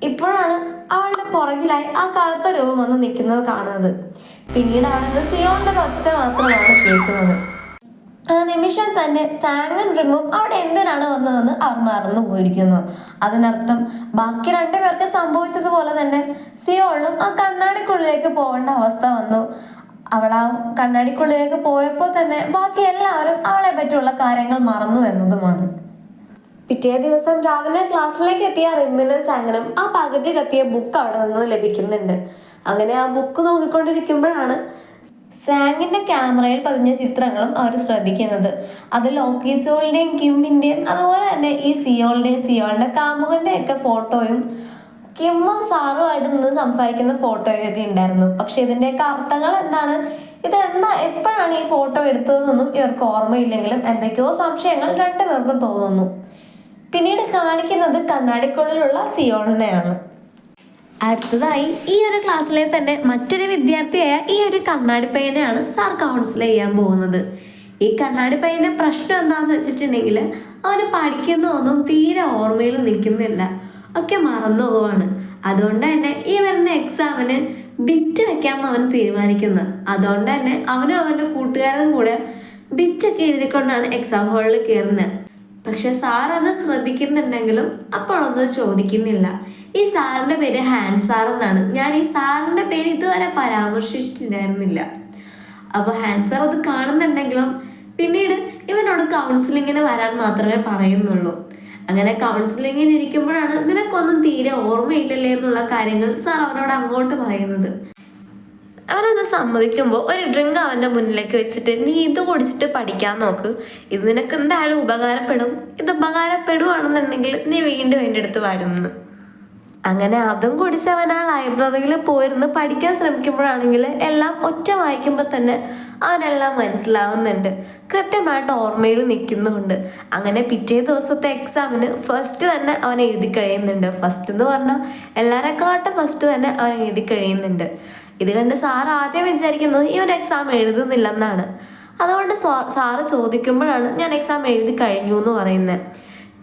ഇപ്പോഴാണ് അവളുടെ പുറകിലായി ആ കറുത്ത രൂപം വന്ന് നിൽക്കുന്നത് കാണുന്നത്. പിന്നീട് അവിടെ സിയോളിന്റെ ഒച്ച മാത്രമാണ് കേൾക്കുന്നത്. ആ നിമിഷം തന്നെ സാങ്ങും റിങ്ങും അവിടെ എന്തിനാണ് വന്നതെന്ന് അവർ മറന്നു പോയിരിക്കുന്നു. അതിനർത്ഥം ബാക്കി 2 പേർക്ക് സംഭവിച്ചതുപോലെ തന്നെ സിയോളിനും ആ കണ്ണാടിക്കുള്ളിലേക്ക് പോകേണ്ട അവസ്ഥ വന്നു. അവൾ ആ കണ്ണാടിക്കുള്ളിലേക്ക് പോയപ്പോൾ തന്നെ ബാക്കി എല്ലാവരും അവളെ പറ്റിയുള്ള കാര്യങ്ങൾ മറന്നു എന്നതുമാണ്. പിറ്റേ ദിവസം രാവിലെ ക്ലാസ്സിലേക്ക് എത്തിയ റിമ്മിനും സാങ്ങിനും ആ പകുതി കത്തിയ ബുക്ക് അവിടെ നിന്ന് ലഭിക്കുന്നുണ്ട്. അങ്ങനെ ആ ബുക്ക് നോക്കിക്കൊണ്ടിരിക്കുമ്പോഴാണ് സാങ്ങിന്റെ ക്യാമറയിൽ പതിഞ്ഞ ചിത്രങ്ങളും അവർ ശ്രദ്ധിക്കുന്നത്. അത് ലോക്കി സോളിന്റെയും കിമ്മിന്റെയും അതുപോലെ തന്നെ ഈ സിയോളിന്റെയും സിയോളിന്റെ കാമുകന്റെ ഒക്കെ ഫോട്ടോയും കിമ്മും സാറുമായിട്ട് നിന്ന് സംസാരിക്കുന്ന ഫോട്ടോയും ഒക്കെ ഉണ്ടായിരുന്നു. പക്ഷെ ഇതിന്റെയൊക്കെ അർത്ഥങ്ങൾ എന്താണ്, ഇതെന്താ, എപ്പോഴാണ് ഈ ഫോട്ടോ എടുത്തതെന്നൊന്നും ഇവർക്ക് ഓർമ്മയില്ലെങ്കിലും എന്തൊക്കെയോ സംശയങ്ങൾ 2 പേർക്കും തോന്നുന്നു. പിന്നീട് കാണിക്കുന്നത് കണ്ണാടിക്കുള്ളിലുള്ള സിയോളിനെയാണ്. അടുത്തതായി ഈ ഒരു ക്ലാസ്സിലെ തന്നെ മറ്റൊരു വിദ്യാർത്ഥിയായ ഈ ഒരു കണ്ണാടി പയ്യനെയാണ് സാർ കൗൺസിൽ ചെയ്യാൻ പോകുന്നത്. ഈ കണ്ണാടി പയ്യന്റെ പ്രശ്നം എന്താണെന്ന് വെച്ചിട്ടുണ്ടെങ്കിൽ അവന് പഠിക്കുന്നതൊന്നും തീരെ ഓർമ്മയിൽ നിൽക്കുന്നില്ല, ഒക്കെ മറന്നു പോവാണ്. അതുകൊണ്ട് തന്നെ ഈ വരുന്ന എക്സാമിന് ബിറ്റ് വെക്കാമെന്ന് അവൻ തീരുമാനിക്കുന്നത്. അതുകൊണ്ട് തന്നെ അവനും അവൻ്റെ കൂട്ടുകാരനും കൂടെ ബിറ്റൊക്കെ എഴുതിക്കൊണ്ടാണ് എക്സാം ഹാളിൽ കയറുന്നത്. പക്ഷെ സാർ അത് ശ്രദ്ധിക്കുന്നുണ്ടെങ്കിലും അപ്പോഴൊന്നും ചോദിക്കുന്നില്ല. ഈ സാറിൻ്റെ പേര് ഹാൻഡ് സാർ എന്നാണ്. ഞാൻ ഈ സാറിൻ്റെ പേര് ഇതുവരെ പരാമർശിച്ചിട്ടുണ്ടായിരുന്നില്ല. അപ്പോൾ ഹാൻഡ് സാർ അത് കാണുന്നുണ്ടെങ്കിലും പിന്നീട് ഇവനോട് കൗൺസിലിങ്ങിന് വരാൻ മാത്രമേ പറയുന്നുള്ളൂ. അങ്ങനെ കൗൺസിലിങ്ങിന് ഇരിക്കുമ്പോഴാണ് നിനക്കൊന്നും തീരെ ഓർമ്മയില്ലല്ലേ എന്നുള്ള കാര്യങ്ങൾ സാർ അവനോട് അങ്ങോട്ട് പറയുന്നത്. അവനത് സമ്മതിക്കുമ്പോൾ ഒരു ഡ്രിങ്ക് അവൻ്റെ മുന്നിലേക്ക് വെച്ചിട്ട്, നീ ഇത് കുടിച്ചിട്ട് പഠിക്കാൻ നോക്ക്, ഇത് നിനക്ക് എന്തായാലും ഉപകാരപ്പെടും, ഇത് ഉപകാരപ്പെടുവാണെന്നുണ്ടെങ്കിൽ നീ വീണ്ടും എൻ്റെ അടുത്ത് വരുമെന്ന്. അങ്ങനെ അതും കുടിച്ച് അവൻ ആ ലൈബ്രറിയിൽ പോയിരുന്ന് പഠിക്കാൻ ശ്രമിക്കുമ്പോഴാണെങ്കിൽ എല്ലാം ഒറ്റ വായിക്കുമ്പോൾ തന്നെ അവനെല്ലാം മനസ്സിലാവുന്നുണ്ട്, കൃത്യമായിട്ട് ഓർമ്മയിൽ നിൽക്കുന്നുണ്ട്. അങ്ങനെ പിറ്റേ ദിവസത്തെ എക്സാമിന് ഫസ്റ്റ് തന്നെ അവൻ എഴുതി കഴിയുന്നുണ്ട്. ഫസ്റ്റ് എന്ന് പറഞ്ഞാൽ എല്ലാവരെക്കാട്ടും ഫസ്റ്റ് തന്നെ അവൻ എഴുതി കഴിയുന്നുണ്ട്. ഇത് കണ്ട് സാർ ആദ്യം വിചാരിക്കുന്നത് ഇവൻ എക്സാം എഴുതുന്നില്ലെന്നാണ്. അതുകൊണ്ട് സാറ് ചോദിക്കുമ്പോഴാണ് ഞാൻ എക്സാം എഴുതി കഴിഞ്ഞു എന്ന് പറയുന്നത്.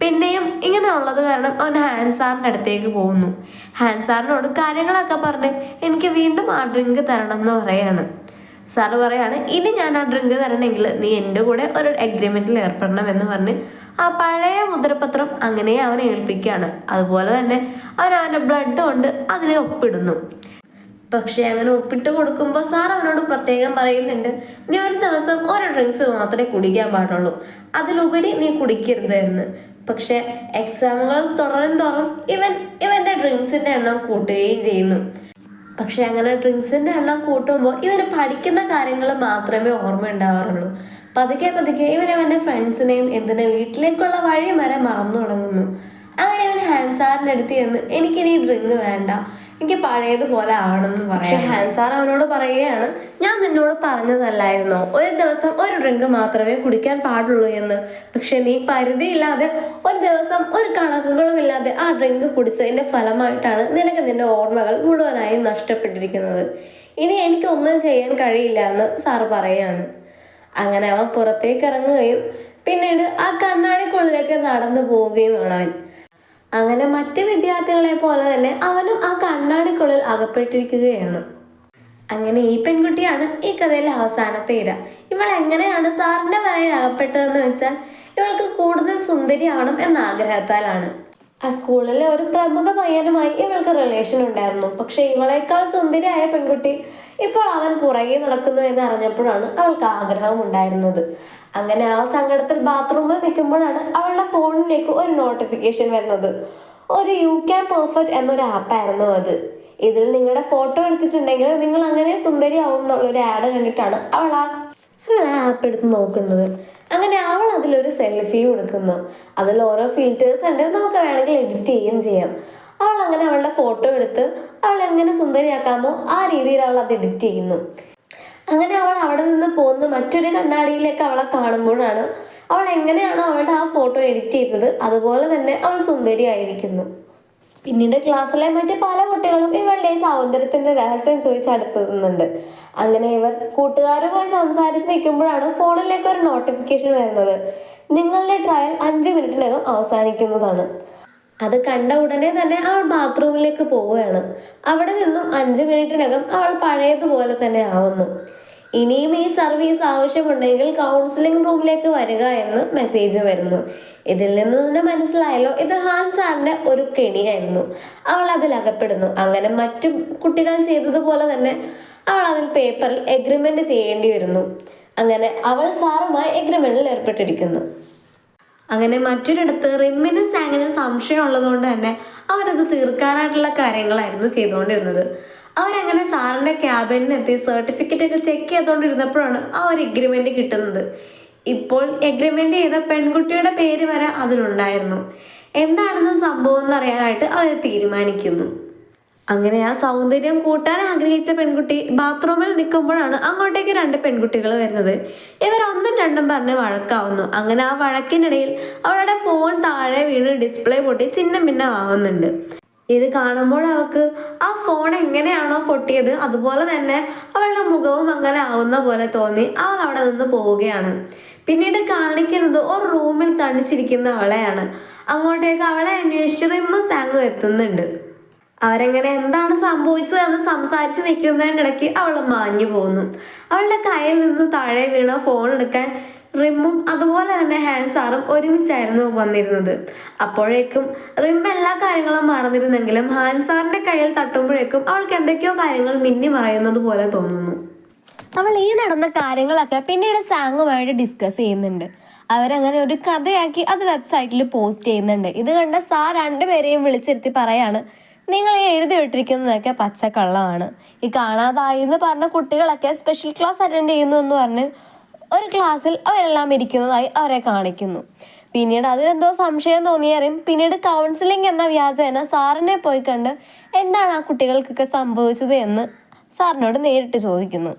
പിന്നെയും ഇങ്ങനെ ഉള്ളത് കാരണം അവൻ ഹാൻഡ് സാറിൻ്റെ അടുത്തേക്ക് പോകുന്നു. ഹാൻഡ് സാറിനോട് കാര്യങ്ങളൊക്കെ പറഞ്ഞ് എനിക്ക് വീണ്ടും ആ ഡ്രിങ്ക് തരണം എന്ന് പറയാണ്. സാറ് പറയാണ്, ഇനി ഞാൻ ആ ഡ്രിങ്ക് തരണമെങ്കിൽ നീ എൻ്റെ കൂടെ ഒരു എഗ്രിമെൻറ്റിൽ ഏർപ്പെടണം എന്ന് പറഞ്ഞ് ആ പഴയ മുദ്രപത്രം അങ്ങനെ അവനെ ഏൽപ്പിക്കുകയാണ്. അതുപോലെ തന്നെ അവൻ്റെ ബ്ലഡ് കൊണ്ട് അതിൽ ഒപ്പിടുന്നു. പക്ഷെ അങ്ങനെ ഒപ്പിട്ട് കൊടുക്കുമ്പോൾ സാർ അവനോട് പ്രത്യേകം പറയുന്നുണ്ട്, നീ ഒരു ദിവസം ഒരു ഡ്രിങ്ക്സ് മാത്രമേ കുടിക്കാൻ പാടുള്ളൂ, അതിലുപരി നീ കുടിക്കരുത് എന്ന്. പക്ഷെ എക്സാമുകൾ തുടരും തോറും ഇവൻ്റെ ഡ്രിങ്ക്സിൻ്റെ എണ്ണം കൂട്ടുകയും ചെയ്യുന്നു. പക്ഷെ അങ്ങനെ ഡ്രിങ്ക്സിൻ്റെ എണ്ണം കൂട്ടുമ്പോൾ ഇവന് പഠിക്കുന്ന കാര്യങ്ങൾ മാത്രമേ ഓർമ്മ ഉണ്ടാവാറുള്ളൂ. പതുക്കെ പതുക്കെ ഇവൻ്റെ ഫ്രണ്ട്സിനെയും വീട്ടിലേക്കുള്ള വഴി വരെ മറന്നു തുടങ്ങുന്നു. അങ്ങനെ ഇവൻ ഹാൻഡ് സാറിൻ്റെ അടുത്ത് ചെന്ന് എനിക്കിനി ഡ്രിങ്ക് വേണ്ട, എനിക്ക് പഴയതുപോലെ ആവണമെന്ന് പറയാം. പക്ഷെ ഹാൻഡ് സാർ അവനോട് പറയുകയാണ്, ഞാൻ നിന്നോട് പറഞ്ഞതല്ലായിരുന്നോ ഒരു ദിവസം ഒരു ഡ്രിങ്ക് മാത്രമേ കുടിക്കാൻ പാടുള്ളൂ എന്ന്? പക്ഷെ നീ പരിധിയില്ലാതെ ഒരു ദിവസം ഒരു കണക്കുകളും ഇല്ലാതെ ആ ഡ്രിങ്ക് കുടിച്ചതിൻ്റെ ഫലമായിട്ടാണ് നിനക്ക് നിന്റെ ഓർമ്മകൾ മുഴുവനായും നഷ്ടപ്പെട്ടിരിക്കുന്നത്. ഇനി എനിക്കൊന്നും ചെയ്യാൻ കഴിയില്ല എന്ന് സാറ് പറയുകയാണ്. അങ്ങനെ അവൻ പുറത്തേക്ക് ഇറങ്ങുകയും പിന്നീട് ആ കണ്ണാടിക്കുള്ളിലേക്ക് നടന്നു പോവുകയുമാണ് അവൻ. അങ്ങനെ മറ്റ് വിദ്യാർത്ഥികളെ പോലെ തന്നെ അവനും ആ കണ്ണാടിക്കുള്ളിൽ അകപ്പെട്ടിരിക്കുകയാണ്. അങ്ങനെ ഈ പെൺകുട്ടിയാണ് ഈ കഥയിലെ അവസാനത്തെ ഇര. ഇവൾ എങ്ങനെയാണ് സാറിൻ്റെ വലയിൽ അകപ്പെട്ടതെന്ന് വെച്ചാൽ ഇവൾക്ക് കൂടുതൽ സുന്ദരിയാവണം എന്ന ആഗ്രഹത്താലാണ്. ആ സ്കൂളിലെ ഒരു പ്രമുഖ പയ്യനുമായി ഇവൾക്ക് റിലേഷൻ ഉണ്ടായിരുന്നു. പക്ഷെ ഇവളേക്കാൾ സുന്ദരിയായ പെൺകുട്ടി ഇപ്പോൾ അവൻ പുറകെ നടക്കുന്നു എന്ന് അറിഞ്ഞപ്പോഴാണ് അവൾക്ക് ആഗ്രഹം ഉണ്ടായിരുന്നത്. അങ്ങനെ ആ സങ്കടത്തിൽ ബാത്റൂമിൽ നിൽക്കുമ്പോഴാണ് അവളുടെ ഫോണിലേക്ക് ഒരു നോട്ടിഫിക്കേഷൻ വരുന്നത്. ഒരു യു ക്യാൻ പെർഫെക്റ്റ് എന്നൊരു ആപ്പായിരുന്നു അത്. ഇതിൽ നിങ്ങളുടെ ഫോട്ടോ എടുത്തിട്ടുണ്ടെങ്കിൽ നിങ്ങൾ അങ്ങനെ സുന്ദരിയാവും എന്നുള്ളൊരു ആഡ് കണ്ടിട്ടാണ് അവൾ ആ ആപ്പ് എടുത്ത് നോക്കുന്നത്. അങ്ങനെ അവൾ അതിലൊരു സെൽഫി കൊടുക്കുന്നു. അതിൽ ഓരോ ഫിൽറ്റേഴ്സ് ഉണ്ട്, നമുക്ക് വേണമെങ്കിൽ എഡിറ്റ് ചെയ്യുകയും ചെയ്യാം. അവൾ അങ്ങനെ അവളുടെ ഫോട്ടോ എടുത്ത് അവൾ എങ്ങനെ സുന്ദരിയാക്കാമോ ആ രീതിയിൽ അവൾ അത് എഡിറ്റ് ചെയ്യുന്നു. അങ്ങനെ അവൾ അവിടെ നിന്ന് പോകുന്ന മറ്റൊരു കണ്ണാടിയിലേക്ക് അവളെ കാണുമ്പോഴാണ് അവൾ എങ്ങനെയാണോ അവളുടെ ആ ഫോട്ടോ എഡിറ്റ് ചെയ്തത് അതുപോലെ തന്നെ അവൾ സുന്ദരിയായിരിക്കുന്നു. പിന്നീട് ക്ലാസ്സിലെ മറ്റ് പല കുട്ടികളും ഇവളുടെ ഈ സൗന്ദര്യത്തിന്റെ രഹസ്യം ചോദിച്ചടുത്തുന്നുണ്ട്. അങ്ങനെ ഇവർ കൂട്ടുകാരുമായി സംസാരിച്ച് നിൽക്കുമ്പോഴാണ് ഫോണിലേക്ക് ഒരു നോട്ടിഫിക്കേഷൻ വരുന്നത്. നിങ്ങളുടെ ട്രയൽ 5 മിനിറ്റിനകം അവസാനിക്കുന്നതാണ്. അത് കണ്ട ഉടനെ തന്നെ അവൾ ബാത്റൂമിലേക്ക് പോവുകയാണ്. അവിടെ നിന്നും 5 മിനിറ്റിനകം അവൾ പഴയതുപോലെ തന്നെ ആവുന്നു. ഇനിയും ഈ സർവീസ് ആവശ്യമുണ്ടെങ്കിൽ കൗൺസിലിംഗ് റൂമിലേക്ക് വരിക എന്ന് മെസ്സേജ് വരുന്നു. ഇതിൽ നിന്ന് തന്നെ മനസ്സിലായല്ലോ, ഇത് ഹാൻ സാറിന്റെ ഒരു കെണിയായിരുന്നു. അവൾ അതിൽ അകപ്പെടുന്നു. അങ്ങനെ മറ്റു കുട്ടികൾ ചെയ്തതുപോലെ തന്നെ അവൾ അതിൽ പേപ്പറിൽ എഗ്രിമെന്റ് ചെയ്യേണ്ടി വരുന്നു. അങ്ങനെ അവൾ സാറുമായി എഗ്രിമെന്റിൽ ഏർപ്പെട്ടിരിക്കുന്നു. അങ്ങനെ മറ്റൊരിടത്ത് റിമ്മിനും സാങ്ങിനും സംശയം ഉള്ളതുകൊണ്ട് തന്നെ അവരത് തീർക്കാനായിട്ടുള്ള കാര്യങ്ങളായിരുന്നു ചെയ്തുകൊണ്ടിരുന്നത്. അവരങ്ങനെ സാറിൻ്റെ ക്യാബിനെത്തി സർട്ടിഫിക്കറ്റ് ഒക്കെ ചെക്ക് ചെയ്തുകൊണ്ടിരുന്നപ്പോഴാണ് ആ ഒരു എഗ്രിമെൻ്റ് കിട്ടുന്നത്. ഇപ്പോൾ എഗ്രിമെൻ്റ് ചെയ്ത പെൺകുട്ടിയുടെ പേര് വരെ അതിലുണ്ടായിരുന്നു. എന്താണെന്ന് സംഭവം എന്നറിയാനായിട്ട് അവർ തീരുമാനിക്കുന്നു. അങ്ങനെ ആ സൗന്ദര്യം കൂട്ടാൻ ആഗ്രഹിച്ച പെൺകുട്ടി ബാത്റൂമിൽ നിൽക്കുമ്പോഴാണ് അങ്ങോട്ടേക്ക് 2 പെൺകുട്ടികൾ വരുന്നത്. ഇവർ 1ഉം 2ഉം പറഞ്ഞ് വഴക്കാവുന്നു. അങ്ങനെ ആ വഴക്കിനിടയിൽ അവളുടെ ഫോൺ താഴെ വീണ് ഡിസ്പ്ലേ പൊട്ടി ചിഹ്നം ഭിന്നം ആവുന്നുണ്ട്. ഇത് കാണുമ്പോൾ അവൾക്ക് ആ ഫോൺ എങ്ങനെയാണോ പൊട്ടിയത് അതുപോലെ തന്നെ അവളുടെ മുഖവും അങ്ങനെ ആവുന്ന പോലെ തോന്നി. അവൾ അവിടെ നിന്ന് പോവുകയാണ്. പിന്നീട് കാണിക്കുന്നത് ഒരു റൂമിൽ തണിച്ചിരിക്കുന്ന അവളെയാണ്. അങ്ങോട്ടേക്ക് അവളെ അന്വേഷിച്ച് റിമ്മും സാങ്ങും എത്തുന്നുണ്ട്. അവരെങ്ങനെ എന്താണ് സംഭവിച്ചത് എന്ന് സംസാരിച്ച് നിൽക്കുന്നതിനിടയ്ക്ക് അവൾ മാഞ്ഞു പോകുന്നു. അവളുടെ കയ്യിൽ നിന്ന് താഴെ വീണ ഫോൺ എടുക്കാൻ റിമ്മും അതുപോലെ തന്നെ ഹാൻ സാറും ഒരുമിച്ചായിരുന്നു വന്നിരുന്നത്. അപ്പോഴേക്കും റിം എല്ലാ കാര്യങ്ങളും മറന്നിരുന്നെങ്കിലും ഹാൻ സാറിന്റെ കയ്യിൽ തട്ടുമ്പോഴേക്കും അവൾക്ക് എന്തൊക്കെയോ കാര്യങ്ങൾ മിന്നി മറയുന്നത് പോലെ തോന്നുന്നു. അവൾ ഈ നടന്ന കാര്യങ്ങളൊക്കെ പിന്നീട് സാങ്ങുമായിട്ട് ഡിസ്കസ് ചെയ്യുന്നുണ്ട്. അവരങ്ങനെ ഒരു കഥയാക്കി അത് വെബ്സൈറ്റിൽ പോസ്റ്റ് ചെയ്യുന്നുണ്ട്. ഇത് കണ്ട സാർ 2 പേരെയും വിളിച്ചിരുത്തി പറയാണ്, നിങ്ങൾ ഈ എഴുതി വിട്ടിരിക്കുന്നതൊക്കെ പച്ചക്കള്ളമാണ്. ഈ കാണാതായി എന്ന് പറഞ്ഞ കുട്ടികളൊക്കെ സ്പെഷ്യൽ ക്ലാസ് അറ്റൻഡ് ചെയ്യുന്നു എന്ന് പറഞ്ഞ് ഒരു ക്ലാസ്സിൽ അവരെല്ലാം ഇരിക്കുന്നതായി അവരെ കാണിക്കുന്നു. പിന്നീട് അതിലെന്തോ സംശയം തോന്നിയാലും പിന്നീട് കൗൺസിലിംഗ് എന്ന വ്യാജേന സാറിനെ പോയി കണ്ട് എന്താണ് ആ കുട്ടികൾക്കൊക്കെ സംഭവിച്ചത് എന്ന് സാറിനോട് നേരിട്ട് ചോദിക്കുന്നു.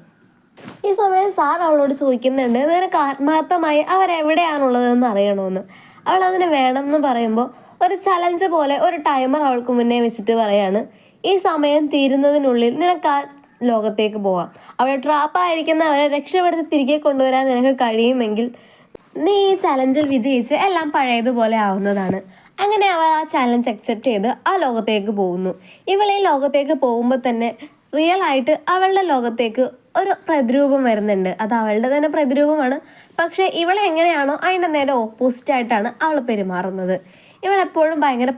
ഈ സമയം സാർ അവളോട് ചോദിക്കുന്നുണ്ട്, നിനക്ക് ആത്മാർത്ഥമായി അവരെവിടെയാണുള്ളതെന്ന് അറിയണമെന്ന്. അവൾ അതിന് വേണമെന്ന് പറയുമ്പോൾ ഒരു ചലഞ്ച് പോലെ ഒരു ടൈമർ അവൾക്ക് മുന്നേ വെച്ചിട്ട് പറയാണ്, ഈ സമയം തീരുന്നതിനുള്ളിൽ നിനക്ക് ആ ലോകത്തേക്ക് പോവാം. അവിടെ ട്രാപ്പായിരിക്കുന്ന അവരെ രക്ഷപ്പെടുത്തി തിരികെ കൊണ്ടുവരാൻ നിനക്ക് കഴിയുമെങ്കിൽ നീ ഈ ചലഞ്ചിൽ വിജയിച്ച് എല്ലാം പഴയതുപോലെ ആവുന്നതാണ്. അങ്ങനെ അവൾ ആ ചലഞ്ച് അക്സെപ്റ്റ് ചെയ്ത് ആ ലോകത്തേക്ക് പോകുന്നു. ഇവൾ ഈ ലോകത്തേക്ക് പോകുമ്പോൾ തന്നെ റിയൽ ആയിട്ട് അവളുടെ ലോകത്തേക്ക് ഒരു പ്രതിരൂപം വരുന്നുണ്ട്. അത് അവളുടെ തന്നെ പ്രതിരൂപമാണ്. പക്ഷേ ഇവൾ എങ്ങനെയാണോ അതിൻ്റെ നേരെ ഓപ്പോസിറ്റ് ആയിട്ടാണ് അവൾ പെരുമാറുന്നത്. ഇവളെപ്പോഴും ഭയങ്കര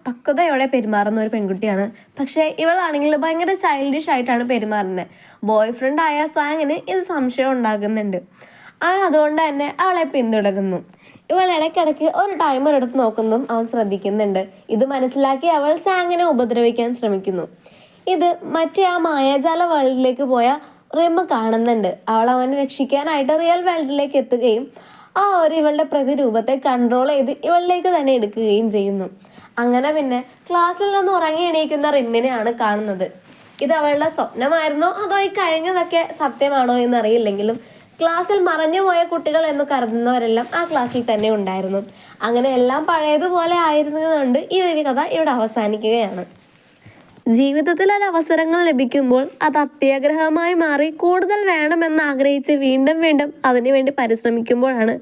പക്വതയോടെ പെരുമാറുന്ന ഒരു പെൺകുട്ടിയാണ്. പക്ഷേ ഇവളാണെങ്കിൽ ഭയങ്കര ചൈൽഡിഷ് ആയിട്ടാണ് പെരുമാറുന്നത്. ബോയ് ഫ്രണ്ട് ആയ സ്വാങ്ങിന് ഇത് സംശയം ഉണ്ടാകുന്നുണ്ട്. അവൻ അതുകൊണ്ട് തന്നെ അവളെ പിന്തുടരുന്നു. ഇവൾ ഇടയ്ക്കിടയ്ക്ക് ഒരു ടൈമർ എടുത്ത് നോക്കുന്നതും അവൻ ശ്രദ്ധിക്കുന്നുണ്ട്. ഇത് മനസ്സിലാക്കി അവൾ സാങ്ങിനെ ഉപദ്രവിക്കാൻ ശ്രമിക്കുന്നു. ഇത് മറ്റേ ആ മായാജാല വേൾഡിലേക്ക് പോയ റിമ്മ കാണുന്നുണ്ട്. അവൾ അവനെ രക്ഷിക്കാനായിട്ട് റിയൽ വേൾഡിലേക്ക് എത്തുകയും ആ ഒരു ഇവളുടെ പ്രതിരൂപത്തെ കൺട്രോൾ ചെയ്ത് ഇവളിലേക്ക് തന്നെ എടുക്കുകയും ചെയ്യുന്നു. അങ്ങനെ പിന്നെ ക്ലാസ്സിൽ നിന്ന് ഉറങ്ങി എണീക്കുന്ന റിമ്മിനെയാണ് കാണുന്നത്. ഇത് അവളുടെ സ്വപ്നമായിരുന്നോ അതോ ഈ കഴിഞ്ഞതൊക്കെ സത്യമാണോ എന്നറിയില്ലെങ്കിലും ക്ലാസ്സിൽ മറഞ്ഞുപോയ കുട്ടികൾ എന്ന് കരുതുന്നവരെല്ലാം ആ ക്ലാസ്സിൽ തന്നെ ഉണ്ടായിരുന്നു. അങ്ങനെ എല്ലാം പഴയതുപോലെ ആയിരുന്നതുകൊണ്ട് ഈ ഒരു കഥ ഇവിടെ അവസാനിക്കുകയാണ്. ജീവിതത്തിൽ അത് അവസരങ്ങൾ ലഭിക്കുമ്പോൾ അത് അത്യാഗ്രഹമായി മാറി കൂടുതൽ വേണമെന്ന് ആഗ്രഹിച്ച് വീണ്ടും വീണ്ടും അതിനുവേണ്ടി പരിശ്രമിക്കുമ്പോഴാണ്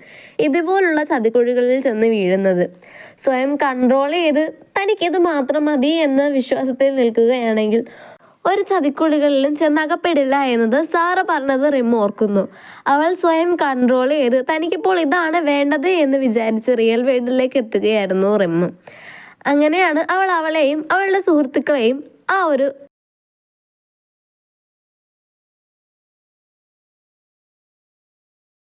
ഇതുപോലുള്ള ചതിക്കുഴികളിൽ ചെന്ന് വീഴുന്നത്. സ്വയം കൺട്രോൾ ചെയ്ത് തനിക്കിത് മാത്രം മതി എന്ന വിശ്വാസത്തിൽ നിൽക്കുകയാണെങ്കിൽ ഒരു ചതിക്കുഴികളിലും ചെന്നകപ്പെടില്ല എന്നത് സാറ് പറഞ്ഞത് റിം ഓർക്കുന്നു. അവൾ സ്വയം കൺട്രോൾ ചെയ്ത് തനിക്കിപ്പോൾ ഇതാണ് വേണ്ടത് എന്ന് വിചാരിച്ച് റിയൽ വേൾഡിലേക്ക് എത്തുകയായിരുന്നു റിം. അങ്ങനെയാണ് അവൾ അവളെയും അവളുടെ സുഹൃത്തുക്കളെയും ആ ഒരു